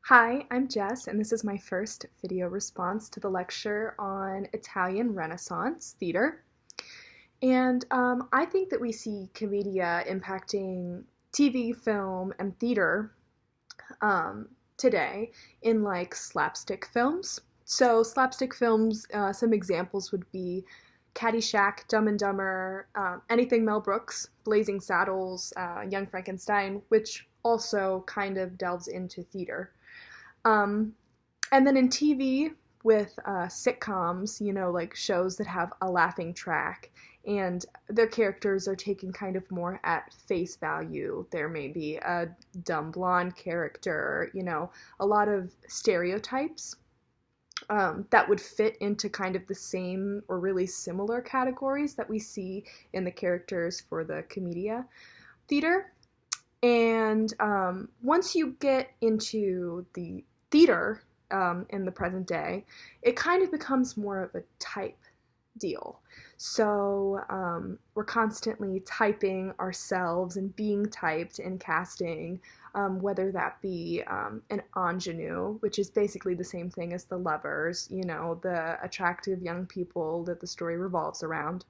Hi, I'm Jess, and this is my first video response to the lecture on Italian Renaissance theater. And I think that we see commedia impacting TV, film, and theater today in like slapstick films. So, slapstick films, some examples would be Caddyshack, Dumb and Dumber, anything Mel Brooks, Blazing Saddles, Young Frankenstein, which also kind of delves into theater. Um, and then in TV with sitcoms, like shows that have a laughing track and their characters are taken kind of more at face value. There may be a dumb blonde character, a lot of stereotypes that would fit into kind of the same or really similar categories that we see in the characters for the commedia theater. And once you get into the theater in the present day, it kind of becomes more of a type deal. So we're constantly typing ourselves and being typed in casting, whether that be an ingenue, which is basically the same thing as the lovers, the attractive young people that the story revolves around.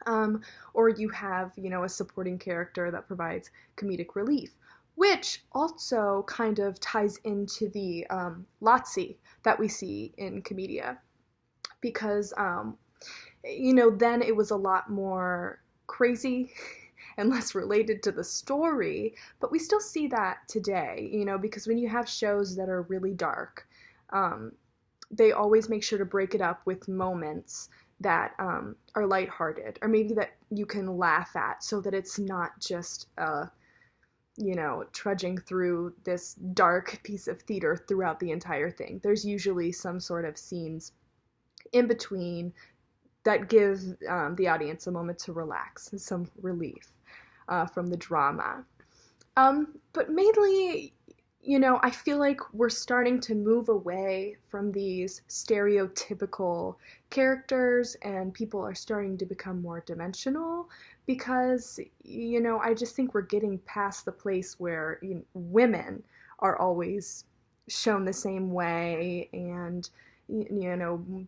Or you have, a supporting character that provides comedic relief, which also kind of ties into the Lazzi that we see in Commedia, because, then it was a lot more crazy and less related to the story, but we still see that today, because when you have shows that are really dark, they always make sure to break it up with moments that are lighthearted, or maybe that you can laugh at, so that it's not just trudging through this dark piece of theater throughout the entire thing. There's usually some sort of scenes in between that give the audience a moment to relax and some relief from the drama. But mainly, I feel like we're starting to move away from these stereotypical characters, and people are starting to become more dimensional because, I just think we're getting past the place where women are always shown the same way, and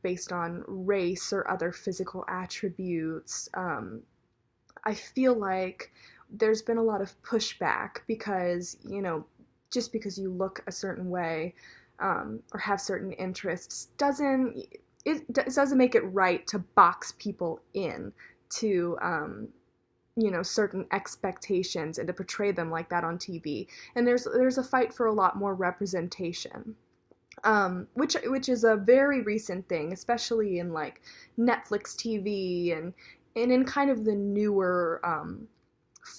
based on race or other physical attributes. I feel like there's been a lot of pushback because, just because you look a certain way or have certain interests doesn't make it right to box people in to certain expectations and to portray them like that on TV. And there's a fight for a lot more representation. Which is a very recent thing, especially in like Netflix TV and in kind of the newer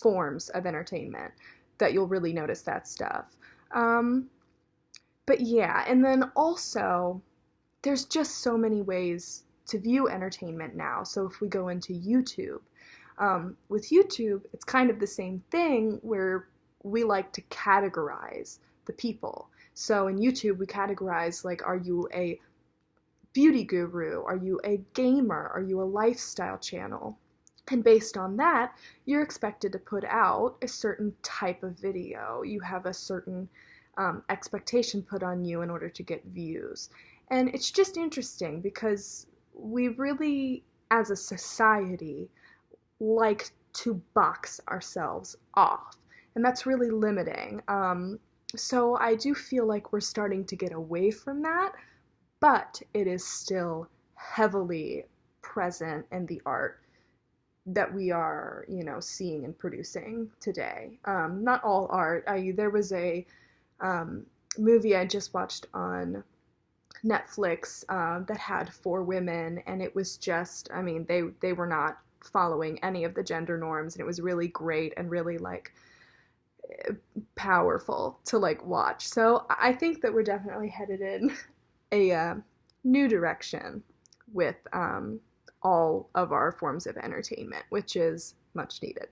forms of entertainment that you'll really notice that stuff. But yeah, and then also there's just so many ways to view entertainment now. So if we go into YouTube, with YouTube, it's kind of the same thing where we like to categorize the people. So in YouTube, we categorize, like, are you a beauty guru? Are you a gamer? Are you a lifestyle channel? And based on that, you're expected to put out a certain type of video. You have a certain expectation put on you in order to get views. And it's just interesting because we really, as a society, like to box ourselves off. And that's really limiting. So I do feel like we're starting to get away from that, but it is still heavily present in the art that we are, seeing and producing today. Not all art. There was a movie I just watched on Netflix that had four women, and it was just, they were not following any of the gender norms, and it was really great and really like powerful to like watch. So I think that we're definitely headed in a new direction with all of our forms of entertainment, which is much needed.